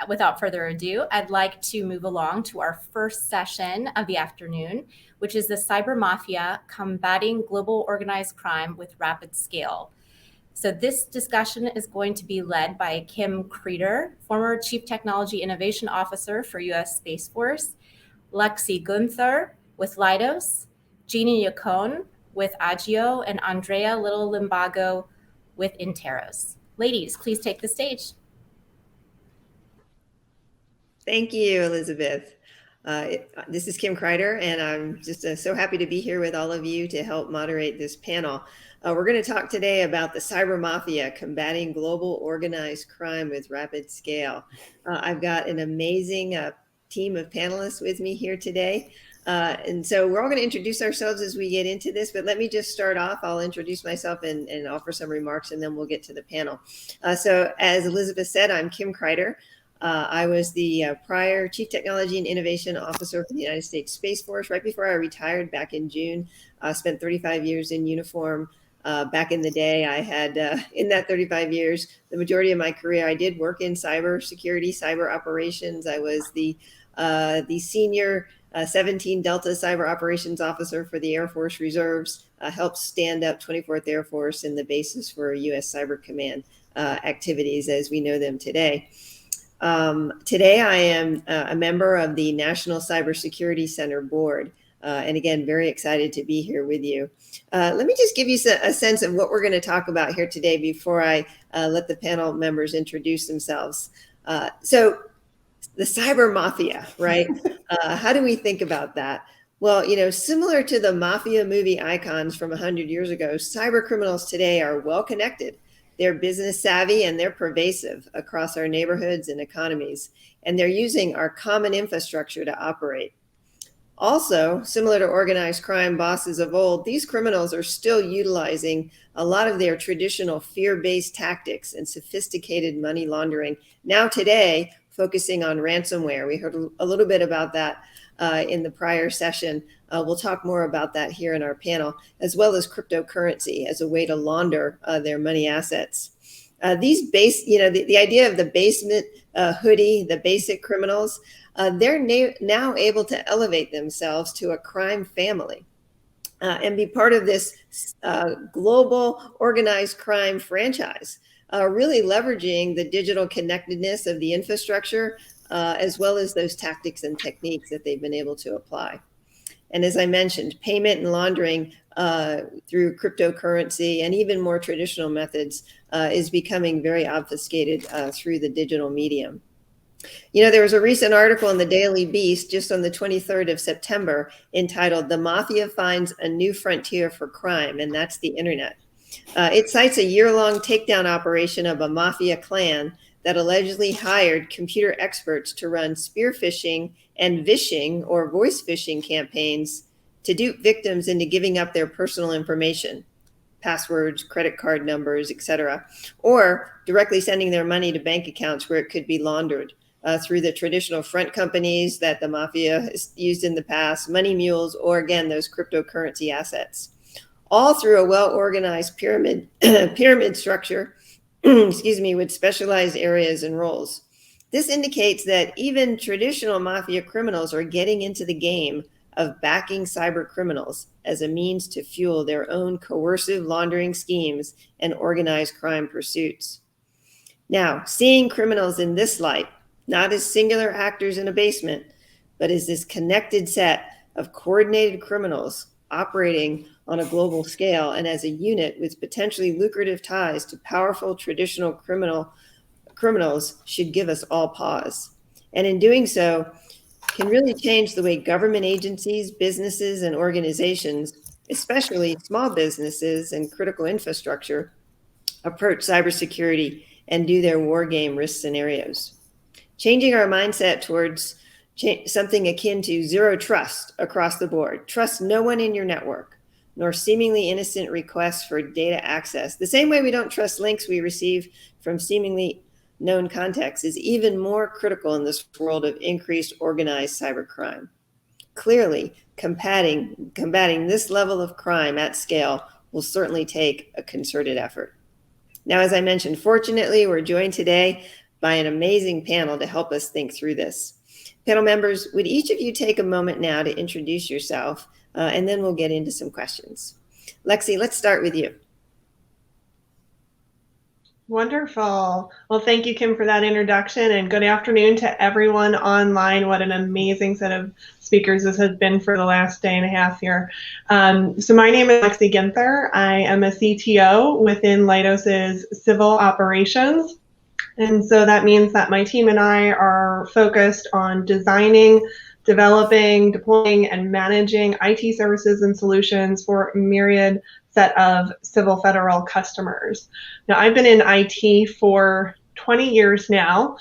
without further ado, I'd like to move along to our first session of the afternoon, which is the Cyber Mafia, Combating Global Organized Crime with Rapid Scale. So this discussion is going to be led by Kim Kreider, former Chief Technology Innovation Officer for U.S. Space Force, Lexie Gentry with Leidos, Jeannie Yacone with Agio, and Andrea Little-Limbago with Interos. Ladies, please take the stage. Thank you, Elizabeth. This is Kim Kreider, and I'm just so happy to be here with all of you to help moderate this panel. We're going to talk today about the Cyber Mafia, Combating Global Organized Crime with Rapid Scale. I've got an amazing team of panelists with me here today. And so we're all going to introduce ourselves as we get into this, but let me just start off. I'll introduce myself and offer some remarks, and then we'll get to the panel. So as Elizabeth said, I'm Kim Kreider. I was the prior Chief Technology and Innovation Officer for the United States Space Force right before I retired back in June. Spent 35 years in uniform. Back in the day, I had, in that 35 years, the majority of my career, I did work in cyber security, cyber operations. I was the senior 17 Delta Cyber Operations Officer for the Air Force Reserves, helped stand up 24th Air Force and the basis for U.S. Cyber Command activities as we know them today. Today, I am a member of the National Cybersecurity Center Board, and again, very excited to be here with you. Let me just give you a sense of what we're going to talk about here today before I let the panel members introduce themselves. So the Cyber Mafia, right? How do we think about that? Well, you know, similar to the Mafia movie icons from 100 years ago, cyber criminals today are well connected. They're business savvy and they're pervasive across our neighborhoods and economies, and they're using our common infrastructure to operate. Also, similar to organized crime bosses of old, these criminals are still utilizing a lot of their traditional fear-based tactics and sophisticated money laundering. Now today, focusing on ransomware. We heard a little bit about that in the prior session. We'll talk more about that here in our panel, as well as cryptocurrency as a way to launder their money assets. These the idea of the basement hoodie, the basic criminals, they're now able to elevate themselves to a crime family and be part of this global organized crime franchise, really leveraging the digital connectedness of the infrastructure, as well as those tactics and techniques that they've been able to apply. And as I mentioned, payment and laundering through cryptocurrency and even more traditional methods is becoming very obfuscated through the digital medium. You know, there was a recent article in the Daily Beast just on the 23rd of September entitled "The Mafia Finds a New Frontier for Crime," and that's the internet. It cites a year-long takedown operation of a mafia clan that allegedly hired computer experts to run spear phishing and vishing or voice phishing campaigns to dupe victims into giving up their personal information, passwords, credit card numbers, etc., or directly sending their money to bank accounts where it could be laundered through the traditional front companies that the mafia has used in the past, money mules, or again, those cryptocurrency assets, all through a well-organized pyramid structure, excuse me, with specialized areas and roles. This indicates that even traditional mafia criminals are getting into the game of backing cyber criminals as a means to fuel their own coercive laundering schemes and organized crime pursuits. Now, seeing criminals in this light, not as singular actors in a basement, but as this connected set of coordinated criminals operating on a global scale and as a unit with potentially lucrative ties to powerful traditional criminals should give us all pause. And in doing so, can really change the way government agencies, businesses, and organizations, especially small businesses and critical infrastructure, approach cybersecurity and do their war game risk scenarios. Changing our mindset towards something akin to zero trust across the board. Trust no one in your network, nor seemingly innocent requests for data access. The same way we don't trust links we receive from seemingly known contacts is even more critical in this world of increased organized cybercrime. Clearly, combating this level of crime at scale will certainly take a concerted effort. Now, as I mentioned, fortunately, we're joined today by an amazing panel to help us think through this. Panel members, would each of you take a moment now to introduce yourself, and then we'll get into some questions. Lexie, let's start with you. Wonderful. Well, thank you, Kim, for that introduction, and good afternoon to everyone online. What an amazing set of speakers this has been for the last day and a half here. So my name is Lexie Gentry. I am a CTO within Leidos's civil operations. And so that means that my team and I are focused on designing, developing, deploying, and managing IT services and solutions for a myriad set of civil federal customers. Now, I've been in IT for 20 years now,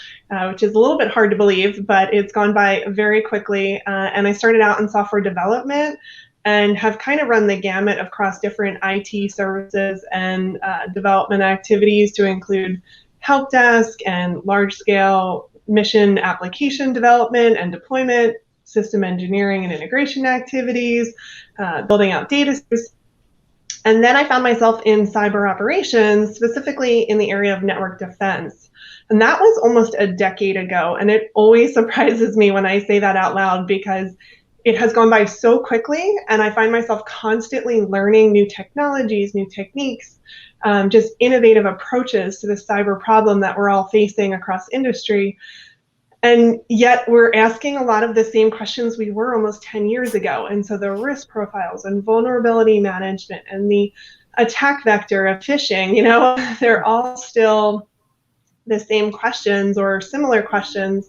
which is a little bit hard to believe, but it's gone by very quickly. And I started out in software development and have kind of run the gamut across different IT services and development activities to include help desk and large-scale mission application development and deployment, system engineering and integration activities, building out data centers. And then I found myself in cyber operations, specifically in the area of network defense. And that was almost a decade ago. And it always surprises me when I say that out loud because it has gone by so quickly. And I find myself constantly learning new technologies, new techniques, just innovative approaches to the cyber problem that we're all facing across industry. And yet we're asking a lot of the same questions we were almost 10 years ago. And so the risk profiles and vulnerability management and the attack vector of phishing, they're all still the same questions or similar questions.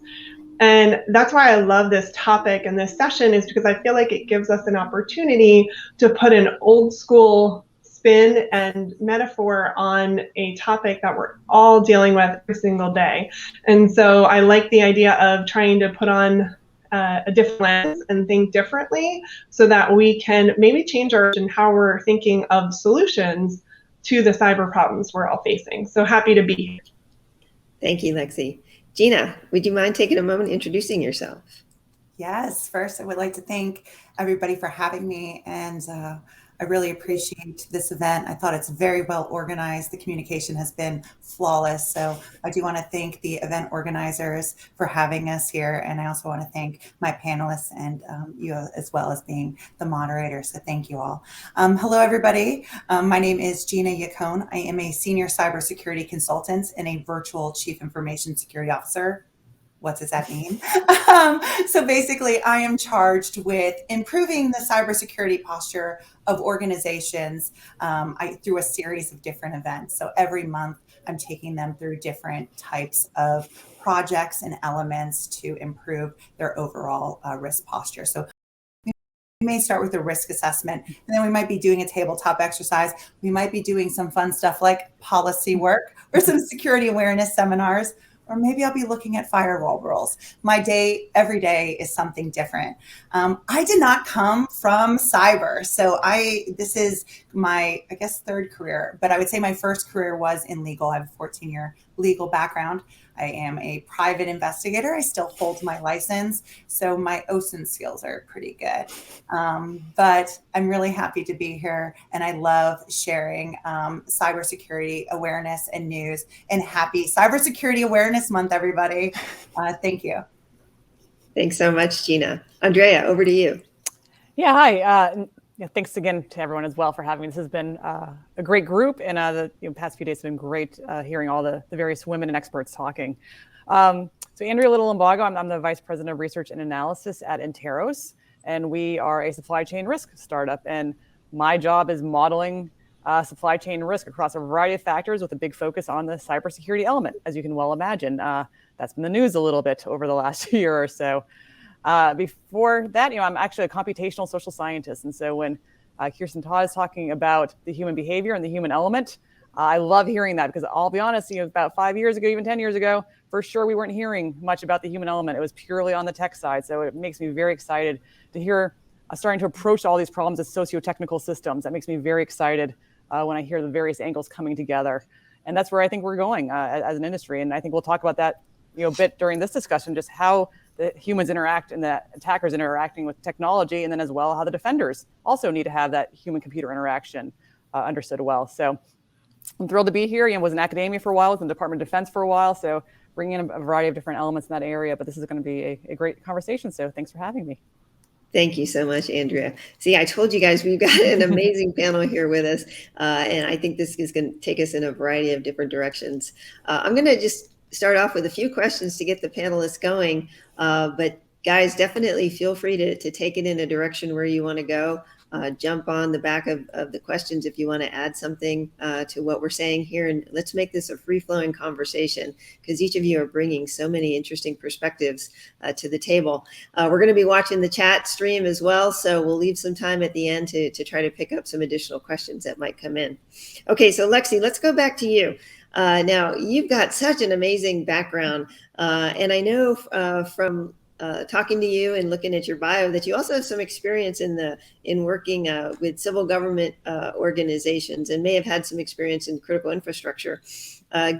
And that's why I love this topic and this session, is because I feel like it gives us an opportunity to put an old school spin and metaphor on a topic that we're all dealing with every single day. And so I like the idea of trying to put on a different lens and think differently so that we can maybe change our and how we're thinking of solutions to the cyber problems we're all facing. So happy to be here. Thank you, Lexie. Gina, would you mind taking a moment introducing yourself? Yes, first I would like to thank everybody for having me, and I really appreciate this event. I thought it's very well organized. The communication has been flawless. So I do want to thank the event organizers for having us here. And I also want to thank my panelists and you as well as being the moderator. So thank you all. Hello, everybody. My name is Gina Yacone. I am a senior cybersecurity consultant and a virtual chief information security officer. What does that mean? So basically, I am charged with improving the cybersecurity posture of organizations through a series of different events. So every month, I'm taking them through different types of projects and elements to improve their overall risk posture. So we may start with a risk assessment, and then we might be doing a tabletop exercise. We might be doing some fun stuff like policy work or some security awareness seminars. Or maybe I'll be looking at firewall rules. My day, every day is something different. I did not come from cyber. So this is my, I guess, third career, but I would say my first career was in legal. I have a 14-year legal background. I am a private investigator. I still hold my license. So my OSINT skills are pretty good. But I'm really happy to be here. And I love sharing cybersecurity awareness and news. And happy Cybersecurity Awareness Month, everybody. Thank you. Thanks so much, Gina. Andrea, over to you. Yeah, hi. Thanks again to everyone as well for having me. This has been a great group, and the past few days have been great hearing all the various women and experts talking. So Andrea Little-Limbago, I'm the Vice President of Research and Analysis at Interos, and we are a supply chain risk startup. And my job is modeling supply chain risk across a variety of factors with a big focus on the cybersecurity element, as you can well imagine. That's been the news a little bit over the last year or so. Before that, I'm actually a computational social scientist. And so when Kirsten Todd is talking about the human behavior and the human element, I love hearing that because I'll be honest, about 5 years ago, even 10 years ago, for sure, we weren't hearing much about the human element. It was purely on the tech side. So it makes me very excited to hear starting to approach all these problems as socio-technical systems. That makes me very excited when I hear the various angles coming together. And that's where I think we're going as an industry. And I think we'll talk about that a bit during this discussion, just how the humans interact and the attackers interacting with technology, and then as well how the defenders also need to have that human-computer interaction understood well. So I'm thrilled to be here. Was in academia for a while, was in the Department of Defense for a while, so bring in a variety of different elements in that area. But this is going to be a great conversation. So thanks for having me. Thank you so much, Andrea. See, I told you guys we've got an amazing panel here with us, and I think this is going to take us in a variety of different directions. I'm going to just start off with a few questions to get the panelists going, but guys, definitely feel free to take it in a direction where you want to go. Jump on the back of the questions if you want to add something to what we're saying here, and let's make this a free-flowing conversation because each of you are bringing so many interesting perspectives to the table. We're going to be watching the chat stream as well, so we'll leave some time at the end to try to pick up some additional questions that might come in. Okay, so Lexie, let's go back to you. Now, you've got such an amazing background, and I know from talking to you and looking at your bio that you also have some experience in working with civil government organizations and may have had some experience in critical infrastructure.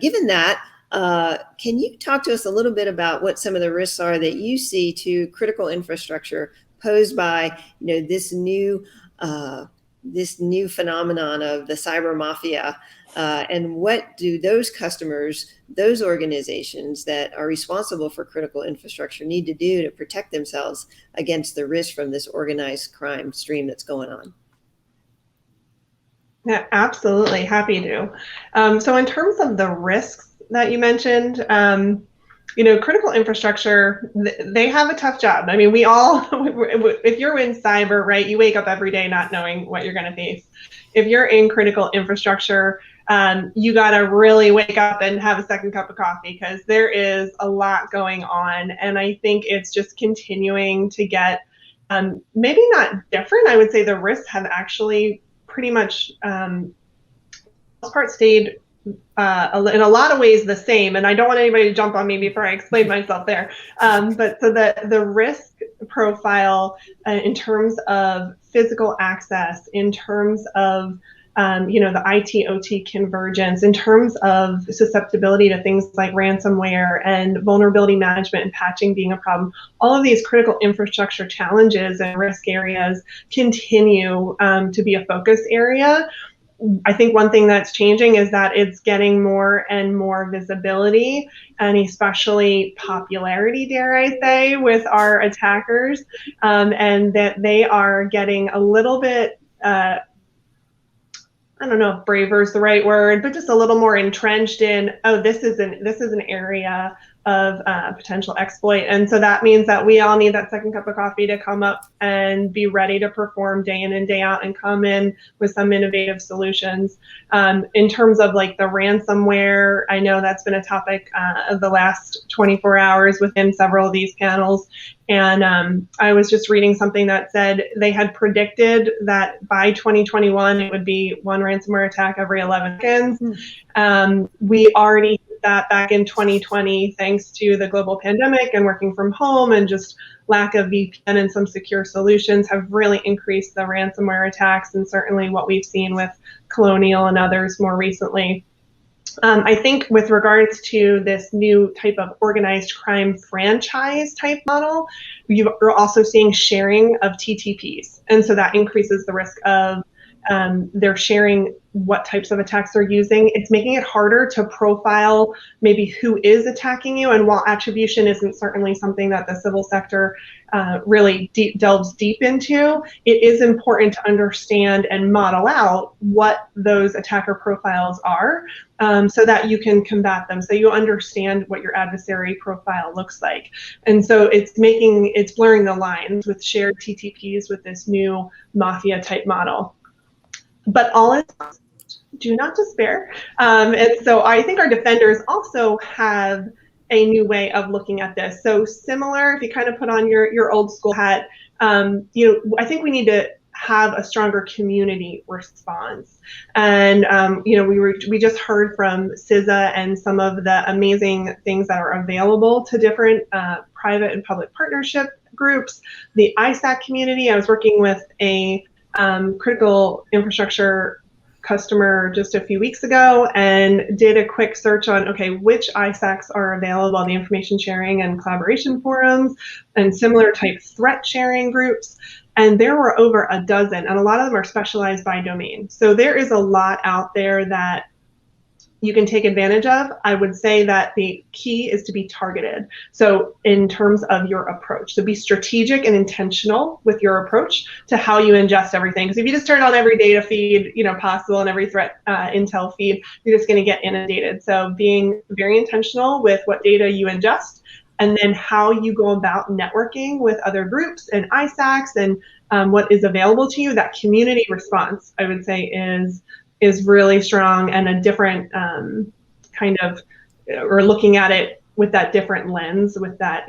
Given that, can you talk to us a little bit about what some of the risks are that you see to critical infrastructure posed by this new phenomenon of the cyber mafia, and what do those customers, those organizations that are responsible for critical infrastructure need to do to protect themselves against the risk from this organized crime stream that's going on? Yeah, absolutely. Happy to. So in terms of the risks that you mentioned, critical infrastructure, they have a tough job. I mean, we all, if you're in cyber, right, you wake up every day not knowing what you're going to face. If you're in critical infrastructure, you got to really wake up and have a second cup of coffee because there is a lot going on. And I think it's just continuing to get maybe not different. I would say the risks have actually pretty much stayed in a lot of ways the same, and I don't want anybody to jump on me before I explain myself there. But so the risk profile in terms of physical access, in terms of the IT/OT convergence, in terms of susceptibility to things like ransomware and vulnerability management and patching being a problem, all of these critical infrastructure challenges and risk areas continue to be a focus area. I think one thing that's changing is that it's getting more and more visibility and especially popularity, dare I say, with our attackers, and that they are getting a little bit, I don't know if braver is the right word, but just a little more entrenched in, oh, this is an area of potential exploit. And so that means that we all need that second cup of coffee to come up and be ready to perform day in and day out and come in with some innovative solutions. In terms of like the ransomware, I know that's been a topic of the last 24 hours within several of these panels. And I was just reading something that said they had predicted that by 2021, it would be one ransomware attack every 11 seconds. We already did that back in 2020, thanks to the global pandemic and working from home and just lack of VPN and some secure solutions have really increased the ransomware attacks, and certainly what we've seen with Colonial and others more recently. I think with regards to this new type of organized crime franchise type model, you're also seeing sharing of TTPs. And so that increases the risk of they're sharing what types of attacks they're using. It's making it harder to profile maybe who is attacking you. And while attribution isn't certainly something that the civil sector really delves deep into, it is important to understand and model out what those attacker profiles are so that you can combat them, so you understand what your adversary profile looks like. And so it's blurring the lines with shared TTPs with this new Mafia type model. But all is do not despair. And so I think our defenders also have a new way of looking at this. So similar, if you kind of put on your old school hat, I think we need to have a stronger community response. And we just heard from CISA and some of the amazing things that are available to different private and public partnership groups. The ISAC community, I was working with a critical infrastructure customer just a few weeks ago and did a quick search on, okay, which ISACs are available, the information sharing and collaboration forums and similar type threat sharing groups. And there were over a dozen, and a lot of them are specialized by domain. So there is a lot out there that you can take advantage of, I would say that the key is to be targeted. So in terms of your approach, so be strategic and intentional with your approach to how you ingest everything. Because if you just turn on every data feed, possible and every threat intel feed, you're just going to get inundated. So being very intentional with what data you ingest, and then how you go about networking with other groups and ISACs and what is available to you. That community response, I would say, is really strong, and a different or looking at it with that different lens, with that,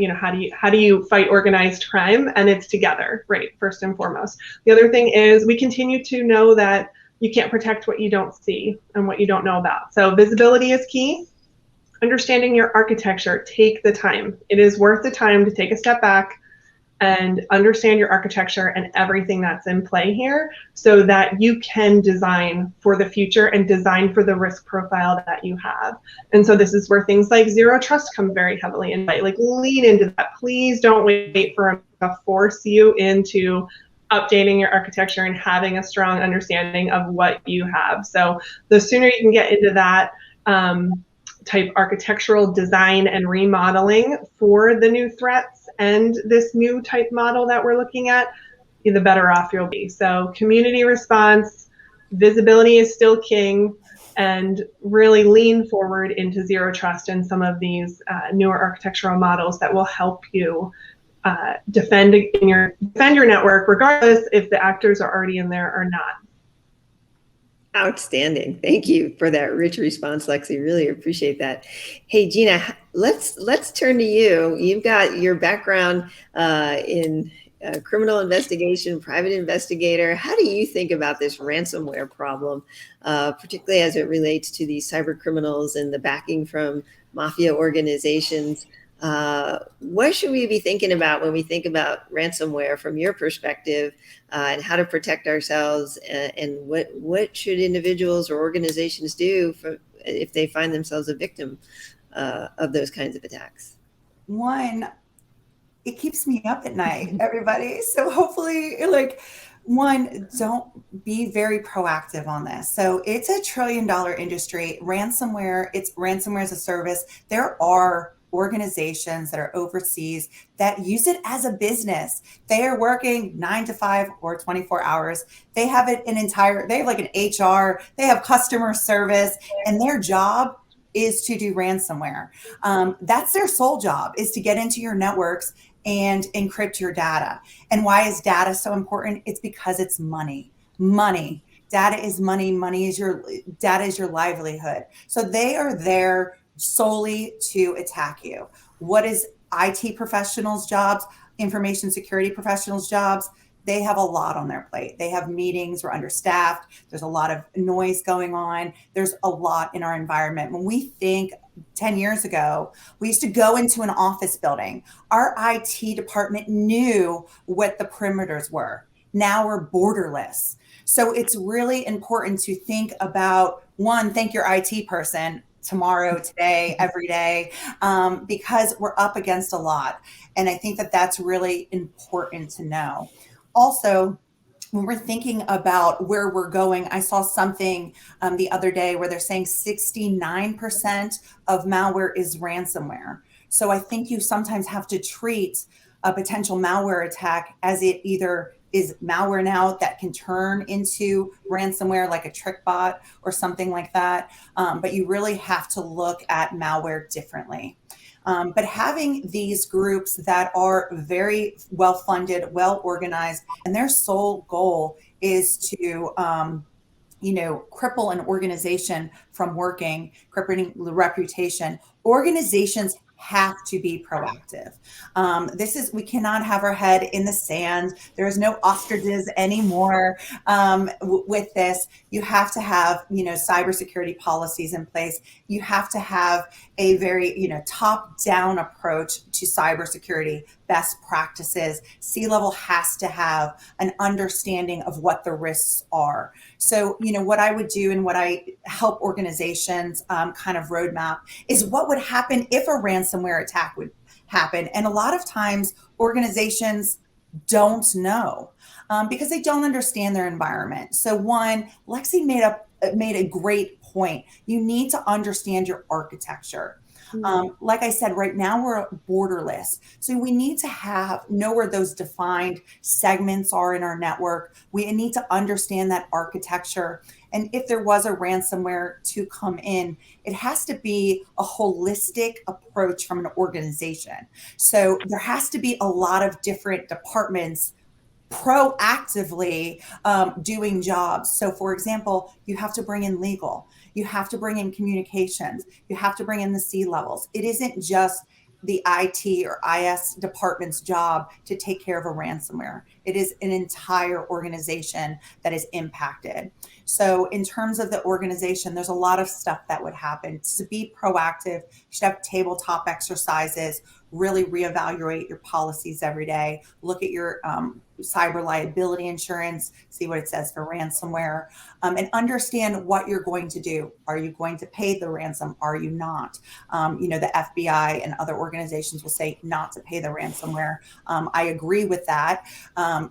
how do you fight organized crime? And it's together, right, first and foremost. The other thing is we continue to know that you can't protect what you don't see and what you don't know about. So visibility is key. Understanding your architecture, take the time. It is worth the time to take a step back and understand your architecture and everything that's in play here, so that you can design for the future and design for the risk profile that you have. And so this is where things like zero trust come very heavily in play. Like, lean into that. Please don't wait for them to force you into updating your architecture and having a strong understanding of what you have. So the sooner you can get into that type architectural design and remodeling for the new threats and this new type model that we're looking at, the better off you'll be. So community response, visibility is still king, and really lean forward into zero trust and some of these newer architectural models that will help you defend your network, regardless if the actors are already in there or not. Outstanding. Thank you for that rich response, Lexie. Really appreciate that. Hey, Gina, let's turn to you. You've got your background in criminal investigation, private investigator. How do you think about this ransomware problem, particularly as it relates to these cyber criminals and the backing from mafia organizations? What should we be thinking about when we think about ransomware from your perspective, and how to protect ourselves, and what should individuals or organizations do if they find themselves a victim of those kinds of attacks? One, it keeps me up at night, everybody. So hopefully, don't be very proactive on this. So it's $1 trillion industry. Ransomware, it's ransomware as a service. There are organizations that are overseas that use it as a business. They are working 9 to 5 or 24 hours. They have they have like an HR, they have customer service, and their job is to do ransomware. That's their sole job, is to get into your networks and encrypt your data. And why is data so important? It's because it's money. Data is money. Data is your livelihood. So they are there solely to attack you. What is IT professionals' jobs, information security professionals' jobs? They have a lot on their plate. They have meetings, we're understaffed, there's a lot of noise going on, there's a lot in our environment. When we think 10 years ago, we used to go into an office building. Our IT department knew what the perimeters were. Now we're borderless. So it's really important to think about, one, thank your IT person tomorrow, today, every day, because we're up against a lot. And I think that that's really important to know. Also, when we're thinking about where we're going, I saw something the other day where they're saying 69% of malware is ransomware. So I think you sometimes have to treat a potential malware attack as it either is malware now that can turn into ransomware, like a trick bot or something like that. But you really have to look at malware differently. But having these groups that are very well funded, well organized, and their sole goal is to cripple an organization from working, crippling the reputation. Organizations have to be proactive. We cannot have our head in the sand. There is no ostriches anymore with this. You have to have, cybersecurity policies in place. You have to have a very, top-down approach to cybersecurity, best practices. C-level has to have an understanding of what the risks are. So, what I would do and what I help organizations kind of roadmap is what would happen if a ransomware attack would happen. And a lot of times organizations don't know because they don't understand their environment. So one, Lexie made a great point, you need to understand your architecture. Like I said, right now we're borderless. So we need to know where those defined segments are in our network. We need to understand that architecture. And if there was a ransomware to come in, it has to be a holistic approach from an organization. So there has to be a lot of different departments proactively doing jobs. So for example, you have to bring in legal, you have to bring in communications, you have to bring in the C-levels. It isn't just the IT or IS department's job to take care of a ransomware. It is an entire organization that is impacted. So in terms of the organization, there's a lot of stuff that would happen. To be proactive, you should have tabletop exercises, really reevaluate your policies every day, look at your cyber liability insurance, see what it says for ransomware, and understand what you're going to do. Are you going to pay the ransom? Are you not? The FBI and other organizations will say not to pay the ransomware. I agree with that.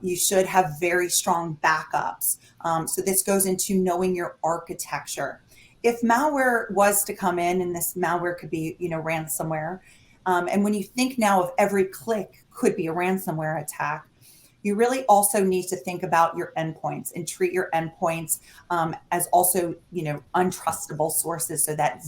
You should have very strong backups. So this goes into knowing your architecture. If malware was to come in, and this malware could be, ransomware, and when you think now of every click could be a ransomware attack, you really also need to think about your endpoints and treat your endpoints as also, untrustable sources. So that,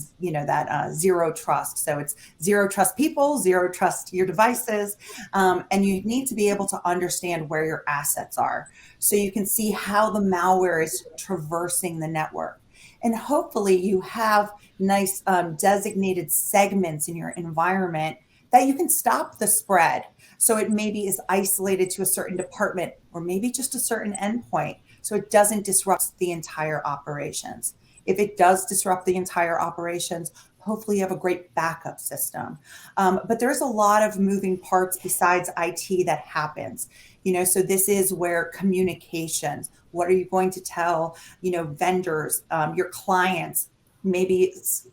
zero trust. So it's zero trust people, zero trust your devices. And you need to be able to understand where your assets are so you can see how the malware is traversing the network. And hopefully you have nice designated segments in your environment that you can stop the spread. So it maybe is isolated to a certain department or maybe just a certain endpoint, so it doesn't disrupt the entire operations. If it does disrupt the entire operations, hopefully you have a great backup system. But there's a lot of moving parts besides IT that happens. So this is where communications, what are you going to tell, vendors, your clients, maybe it's,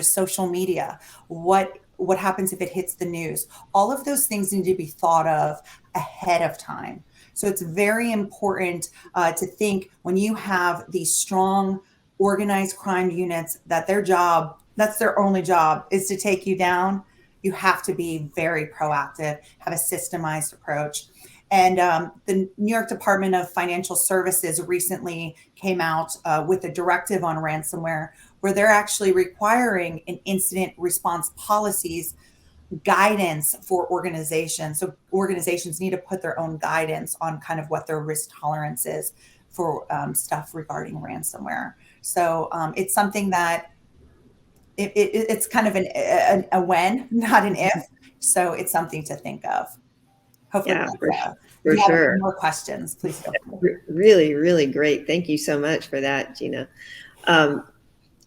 social media, what happens if it hits the news? All of those things need to be thought of ahead of time. So it's very important to think when you have these strong organized crime units that that's their only job is to take you down. You have to be very proactive, have a systemized approach. And the New York Department of Financial Services recently came out with a directive on ransomware where they're actually requiring an incident response policies guidance for organizations. So organizations need to put their own guidance on kind of what their risk tolerance is for stuff regarding ransomware. So it's something that it's kind of a when, not an if. So it's something to think of. Hopefully, for if you sure. have more questions, please feel free. Really, really great. Thank you so much for that, Gina.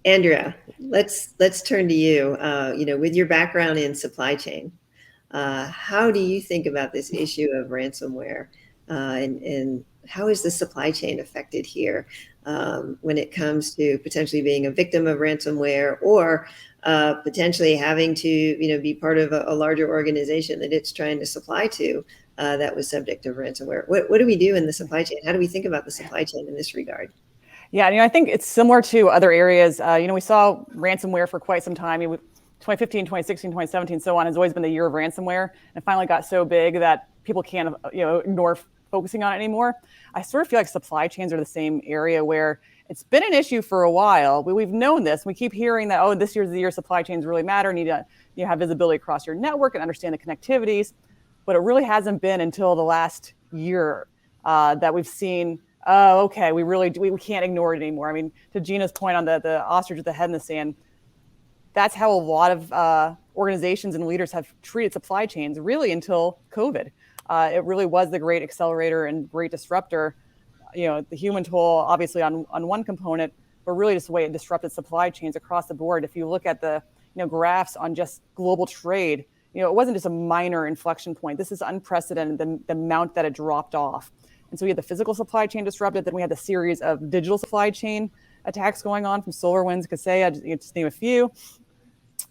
Andrea, let's turn to you. With your background in supply chain, how do you think about this issue of ransomware, and how is the supply chain affected here when it comes to potentially being a victim of ransomware or potentially having to, be part of a larger organization that it's trying to supply to that was subject of ransomware? What do we do in the supply chain? How do we think about the supply chain in this regard? Yeah, I think it's similar to other areas. We saw ransomware for quite some time. 2015, 2016, 2017, so on has always been the year of ransomware. And it finally got so big that people can't, ignore focusing on it anymore. I sort of feel like supply chains are the same area where it's been an issue for a while. We've known this. We keep hearing that, this year's the year supply chains really matter. Need to have visibility across your network and understand the connectivities. But it really hasn't been until the last year that we've seen, we can't ignore it anymore. I mean, to Gina's point on the ostrich with the head in the sand, that's how a lot of organizations and leaders have treated supply chains really until COVID. It really was the great accelerator and great disruptor. The human toll, obviously on one component, but really just the way it disrupted supply chains across the board. If you look at the graphs on just global trade, it wasn't just a minor inflection point. This is unprecedented, the amount that it dropped off. And so we had the physical supply chain disrupted. Then we had the series of digital supply chain attacks going on from SolarWinds, Kaseya, just name a few.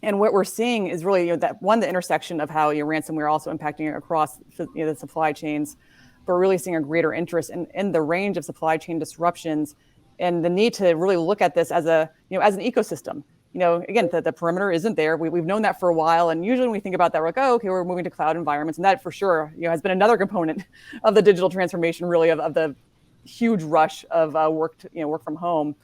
And what we're seeing is really that the intersection of how ransomware also impacting across the supply chains, but really seeing a greater interest in the range of supply chain disruptions and the need to really look at this as a, as an ecosystem. Again, the perimeter isn't there. We've known that for a while. And usually when we think about that, we're like, oh, okay, we're moving to cloud environments. And that for sure, has been another component of the digital transformation, really, of the huge rush of work from home.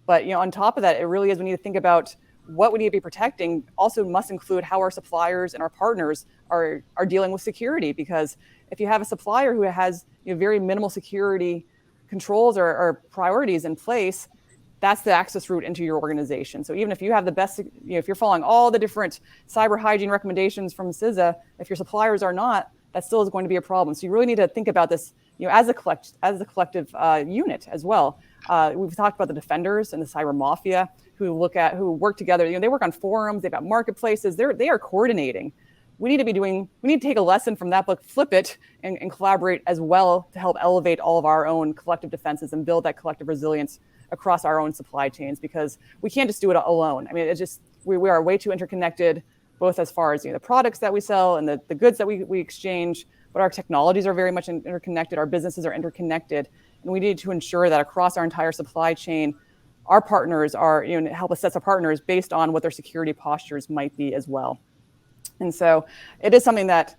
But, on top of that, it really is, we need to think about what we need to be protecting. Also must include how our suppliers and our partners are dealing with security. Because if you have a supplier who has very minimal security controls or priorities in place, that's the access route into your organization. So even if you have the best, if you're following all the different cyber hygiene recommendations from CISA, if your suppliers are not, that still is going to be a problem. So you really need to think about this, as a collective unit as well. We've talked about the defenders and the cyber mafia who work together. They work on forums, they've got marketplaces, they are coordinating. We need to take a lesson from that book, flip it, and collaborate as well to help elevate all of our own collective defenses and build that collective resilience across our own supply chains, because we can't just do it alone. I mean, it's just, we are way too interconnected, both as far as the products that we sell and the goods that we exchange, but our technologies are very much interconnected, our businesses are interconnected, and we need to ensure that across our entire supply chain, our partners are, help assess our partners based on what their security postures might be as well. And so it is something that,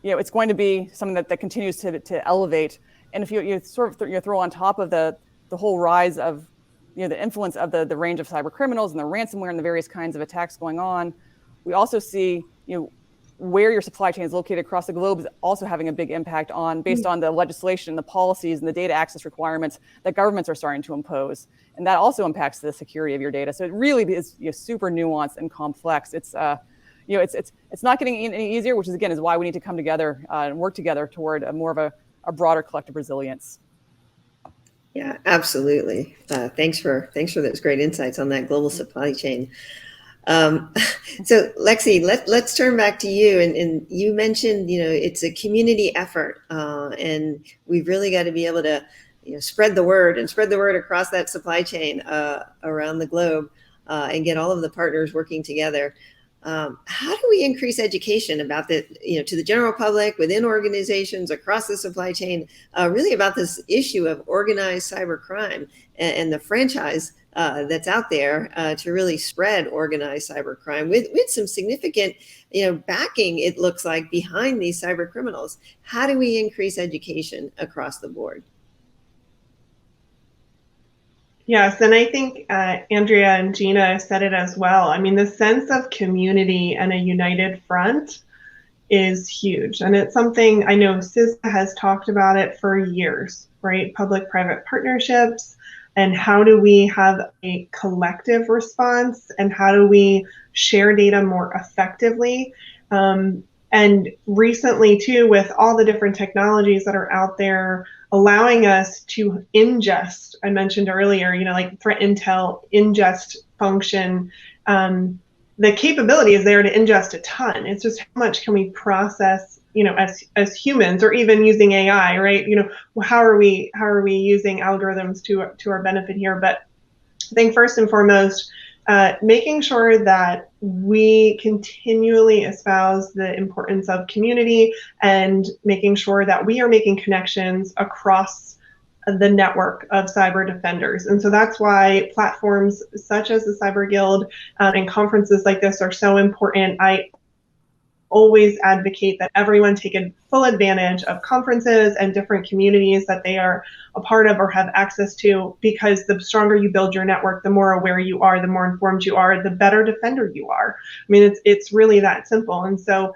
it's going to be something that continues to elevate. And if you sort of throw on top of the whole rise of, the influence of the range of cyber criminals and the ransomware and the various kinds of attacks going on, we also see, where your supply chain is located across the globe is also having a big impact based on the legislation, the policies, and the data access requirements that governments are starting to impose. And that also impacts the security of your data. So it really is super nuanced and complex. It's not getting any easier, which is why we need to come together and work together toward more of a broader collective resilience. Yeah, absolutely. Thanks for those great insights on that global supply chain. So Lexie, let's turn back to you. And you mentioned, it's a community effort, and we've really got to be able to, spread the word across that supply chain around the globe, and get all of the partners working together. How do we increase education about to the general public, within organizations, across the supply chain, really about this issue of organized cyber crime and the franchise that's out there to really spread organized cyber crime with some significant, backing, it looks like, behind these cyber criminals? How do we increase education across the board? Yes, and I think Andrea and Gina said it as well. I mean, the sense of community and a united front is huge. And it's something I know CISA has talked about it for years, right? Public-private partnerships, and how do we have a collective response, and how do we share data more effectively? And recently, too, with all the different technologies that are out there, allowing us to ingest, I mentioned earlier, like threat intel ingest function, the capability is there to ingest a ton. It's just how much can we process, as humans, or even using AI, right? How are we using algorithms to our benefit here? But I think first and foremost, making sure that we continually espouse the importance of community and making sure that we are making connections across the network of cyber defenders. And so that's why platforms such as the Cyber Guild and conferences like this are so important. I always advocate that everyone take full advantage of conferences and different communities that they are a part of or have access to, because the stronger you build your network, the more aware you are, the more informed you are, the better defender you are. I mean, it's really that simple. And so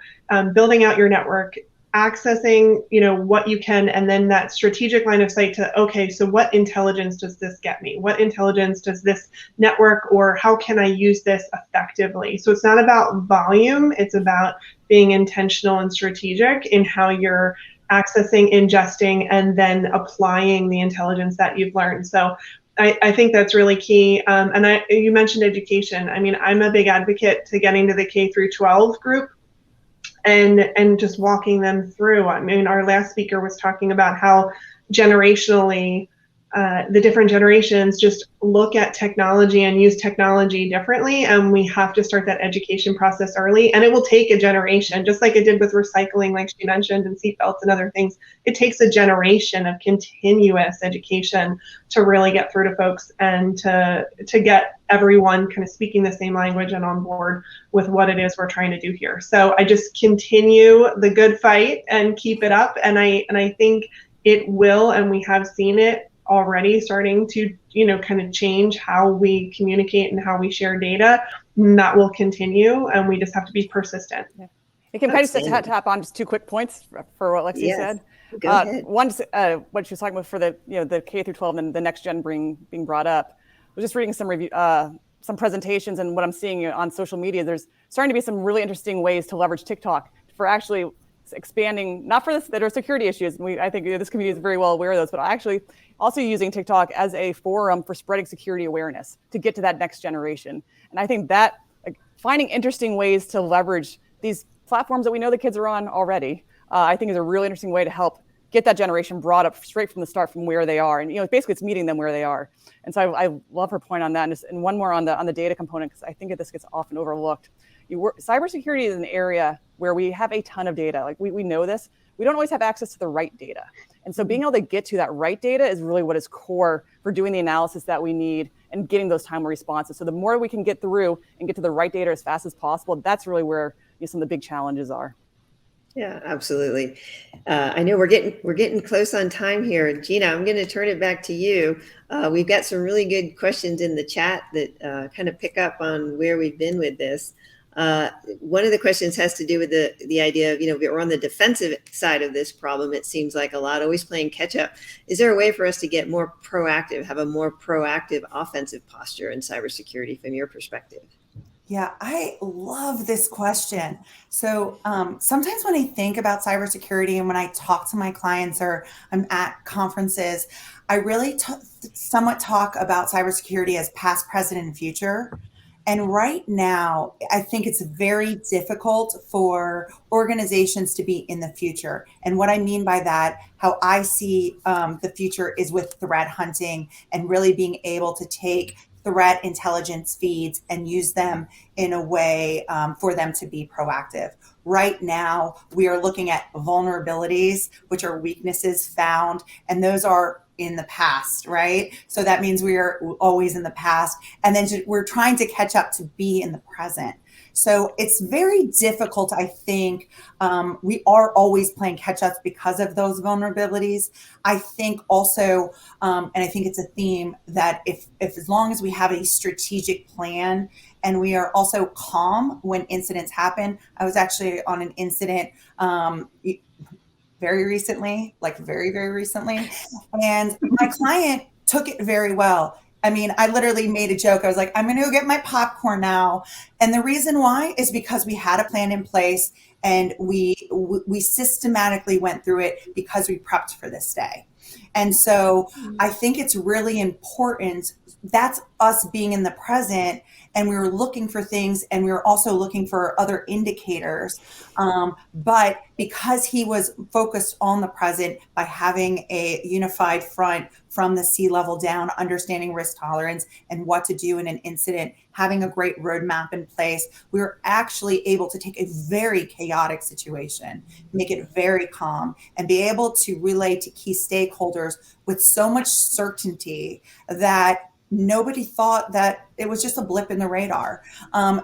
building out your network, accessing, what you can, and then that strategic line of sight to, okay, so what intelligence does this get me? What intelligence does this network, or how can I use this effectively? So it's not about volume, it's about being intentional and strategic in how you're accessing, ingesting, and then applying the intelligence that you've learned. So I think that's really key. And you mentioned education. I mean, I'm a big advocate to getting to the K through 12 group and just walking them through. I mean, our last speaker was talking about how generationally the different generations just look at technology and use technology differently, and we have to start that education process early. And it will take a generation, just like it did with recycling, like she mentioned, and seatbelts and other things. It takes a generation of continuous education to really get through to folks and to get everyone kind of speaking the same language and on board with what it is we're trying to do here. So I just continue the good fight and keep it up, and I think it will, and we have seen it already starting to, kind of change how we communicate and how we share data. And that will continue, and we just have to be persistent. Yeah. It can kind of just tap on just 2 quick points for what Lexie said. Go ahead. One, what she was talking about for the K through 12 and the next gen being brought up. I was just reading some presentations, and what I'm seeing on social media, there's starting to be some really interesting ways to leverage TikTok for actually expanding, not for this, that are security issues. And I think this community is very well aware of those, but actually also using TikTok as a forum for spreading security awareness to get to that next generation. And I think that finding interesting ways to leverage these platforms that we know the kids are on already, I think is a really interesting way to help get that generation brought up straight from the start from where they are. And, basically it's meeting them where they are. And so I love her point on that. And one more on the data component, because I think this gets often overlooked. Cybersecurity is an area where we have a ton of data. Like we know this. We don't always have access to the right data. And so being able to get to that right data is really what is core for doing the analysis that we need and getting those timely responses. So the more we can get through and get to the right data as fast as possible, that's really where some of the big challenges are. Yeah, absolutely. I know we're getting close on time here. Gina, I'm going to turn it back to you. We've got some really good questions in the chat that kind of pick up on where we've been with this. One of the questions has to do with the idea of, we're on the defensive side of this problem. It seems like a lot, always playing catch up. Is there a way for us to get more proactive, have a more proactive offensive posture in cybersecurity from your perspective? Yeah, I love this question. So sometimes when I think about cybersecurity and when I talk to my clients or I'm at conferences, I really somewhat talk about cybersecurity as past, present, and future. And right now, I think it's very difficult for organizations to be in the future. And what I mean by that, how I see the future is with threat hunting and really being able to take threat intelligence feeds and use them in a way for them to be proactive. Right now, we are looking at vulnerabilities, which are weaknesses found, and those are in the past, right? So that means we are always in the past, and then we're trying to catch up to be in the present. So it's very difficult, I think. We are always playing catch up because of those vulnerabilities. I think also, and I think it's a theme that if as long as we have a strategic plan and we are also calm when incidents happen. I was actually on an incident very recently, like very, very recently. And my client took it very well. I mean, I literally made a joke. I was like, I'm going to go get my popcorn now. And the reason why is because we had a plan in place and we systematically went through it because we prepped for this day. And so I think it's really important. That's us being in the present, and we were looking for things, and we were also looking for other indicators. But because he was focused on the present by having a unified front from the C-level down, understanding risk tolerance and what to do in an incident, having a great roadmap in place, we were actually able to take a very chaotic situation, make it very calm, and be able to relay to key stakeholders with so much certainty that nobody thought that it was just a blip in the radar,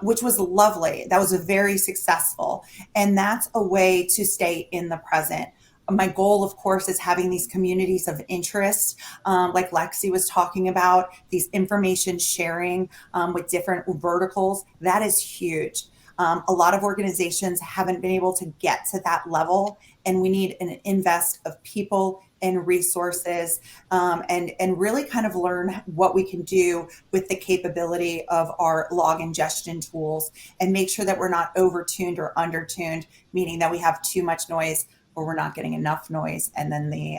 which was lovely. That was very successful. And that's a way to stay in the present. My goal, of course, is having these communities of interest, like Lexie was talking about, these information sharing with different verticals. That is huge. A lot of organizations haven't been able to get to that level, and we need an invest of people and resources, and really kind of learn what we can do with the capability of our log ingestion tools, and make sure that we're not overtuned or undertuned, meaning that we have too much noise or we're not getting enough noise, and then the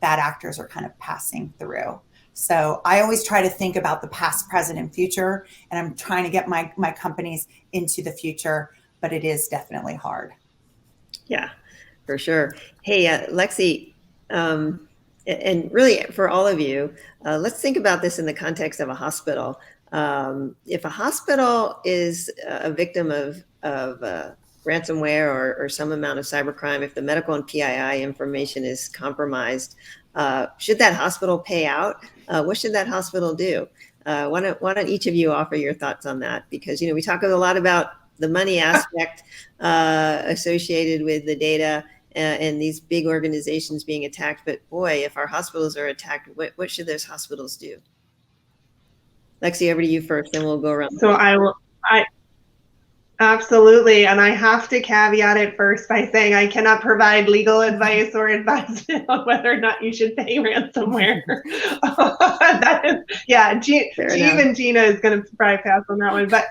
bad actors are kind of passing through. So I always try to think about the past, present, and future, and I'm trying to get my companies into the future, but it is definitely hard. Yeah, for sure. Hey, Lexie, And really, for all of you, let's think about this in the context of a hospital. If a hospital is a victim of ransomware or some amount of cybercrime, if the medical and PII information is compromised, should that hospital pay out? What should that hospital do? Why don't each of you offer your thoughts on that? Because, we talk a lot about the money aspect associated with the data and these big organizations being attacked. But boy, if our hospitals are attacked, what should those hospitals do? Lexie, over to you first, then we'll go around. So I absolutely. And I have to caveat it first by saying I cannot provide legal advice or advice on whether or not you should pay ransomware. That is, yeah, even Gina is going to probably pass on that one. But,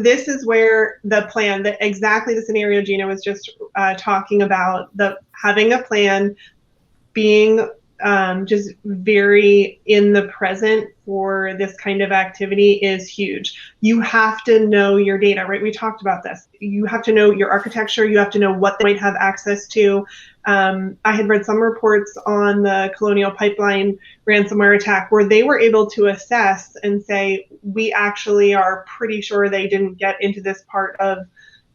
this is where the plan, exactly the scenario Gina was just talking about, having a plan, being just very in the present for this kind of activity is huge. You have to know your data, right? We talked about this. You have to know your architecture. You have to know what they might have access to. I had read some reports on the Colonial Pipeline ransomware attack where they were able to assess and say, we actually are pretty sure they didn't get into this part of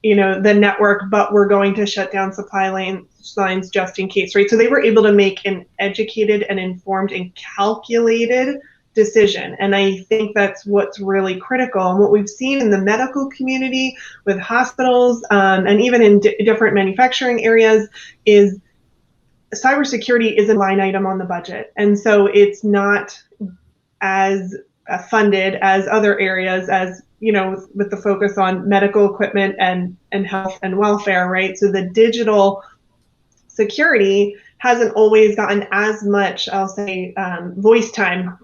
the network, but we're going to shut down supply lines just in case, right? So they were able to make an educated and informed and calculated decision. And I think that's what's really critical. And what we've seen in the medical community with hospitals and even in different manufacturing areas is cybersecurity is a line item on the budget. And so it's not as funded as other areas as with the focus on medical equipment and health and welfare, right? So the digital security hasn't always gotten as much, I'll say, voice time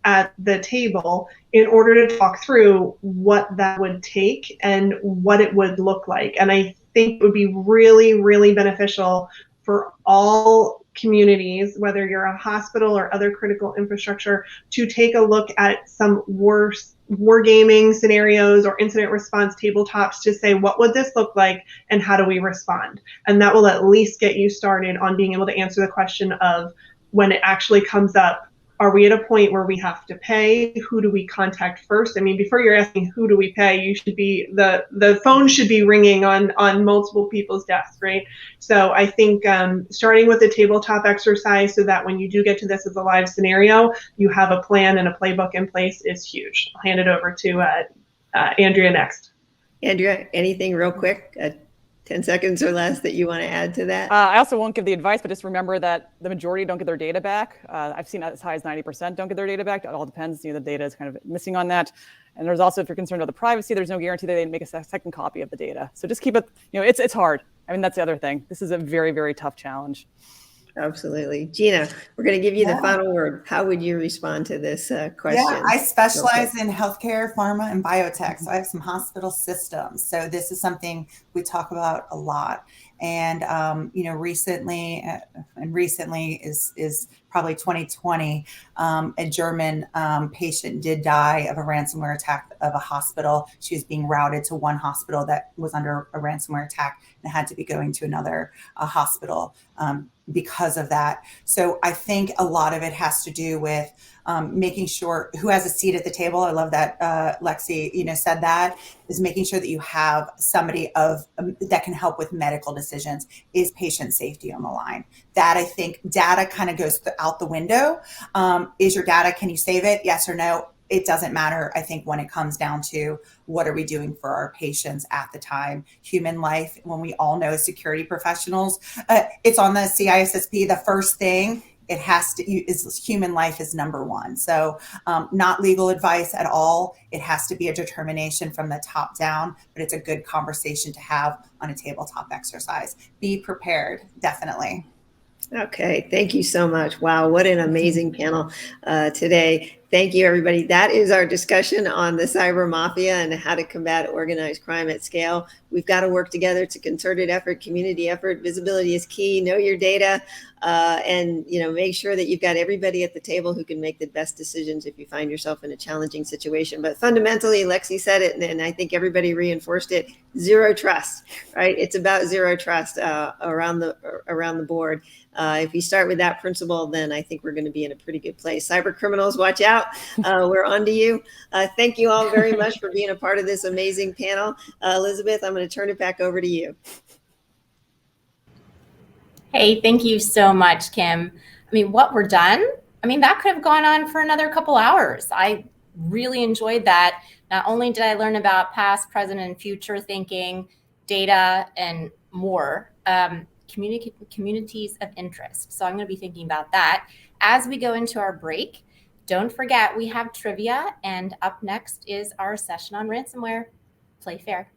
at the table in order to talk through what that would take and what it would look like. And I think it would be really, really beneficial for all communities, whether you're a hospital or other critical infrastructure, to take a look at some wargaming scenarios or incident response tabletops to say, what would this look like and how do we respond? And that will at least get you started on being able to answer the question of, when it actually comes up, are we at a point where we have to pay? Who do we contact first? I mean, before you're asking who do we pay, you should be, the phone should be ringing on multiple people's desks, right? So I think starting with a tabletop exercise so that when you do get to this as a live scenario, you have a plan and a playbook in place is huge. I'll hand it over to Andrea next. Andrea, anything real quick? 10 seconds or less that you want to add to that? I also won't give the advice, but just remember that the majority don't get their data back. I've seen as high as 90% don't get their data back. It all depends. The data is kind of missing on that. And there's also, if you're concerned about the privacy, there's no guarantee that they make a second copy of the data. So just keep it, it's hard. I mean, that's the other thing. This is a very, very tough challenge. Absolutely. Gina, we're going to give you the final word. How would you respond to this question? Yeah, I specialize in healthcare, pharma, and biotech. So I have some hospital systems. So this is something we talk about a lot. And, recently is probably 2020, a German patient did die of a ransomware attack of a hospital. She was being routed to one hospital that was under a ransomware attack and had to be going to another hospital because of that. So I think a lot of it has to do with making sure who has a seat at the table. I love that Lexie, said that, is making sure that you have somebody that can help with medical decisions. Is patient safety on the line? That, I think, data kind of goes out the window. Is your data, can you save it? Yes or no? It doesn't matter, I think, when it comes down to what are we doing for our patients at the time. Human life, when we all know as security professionals, it's on the CISSP, the first thing it has to is human life is number one. So not legal advice at all. It has to be a determination from the top down, but it's a good conversation to have on a tabletop exercise. Be prepared, definitely. Okay, thank you so much. Wow, what an amazing panel today. Thank you, everybody. That is our discussion on the cyber mafia and how to combat organized crime at scale. We've got to work together. It's a concerted effort, community effort. Visibility is key. Know your data, and make sure that you've got everybody at the table who can make the best decisions if you find yourself in a challenging situation. But fundamentally, Lexie said it, and I think everybody reinforced it: zero trust. Right? It's about zero trust around the board. If you start with that principle, then I think we're going to be in a pretty good place. Cyber criminals, watch out. We're on to you. Thank you all very much for being a part of this amazing panel. Elizabeth, I'm going to turn it back over to you. Hey, thank you so much, Kim. I mean, what we're done, that could have gone on for another couple hours. I really enjoyed that. Not only did I learn about past, present, and future thinking, data, and more, communities of interest. So I'm going to be thinking about that as we go into our break. Don't forget, we have trivia, and up next is our session on ransomware. Play fair.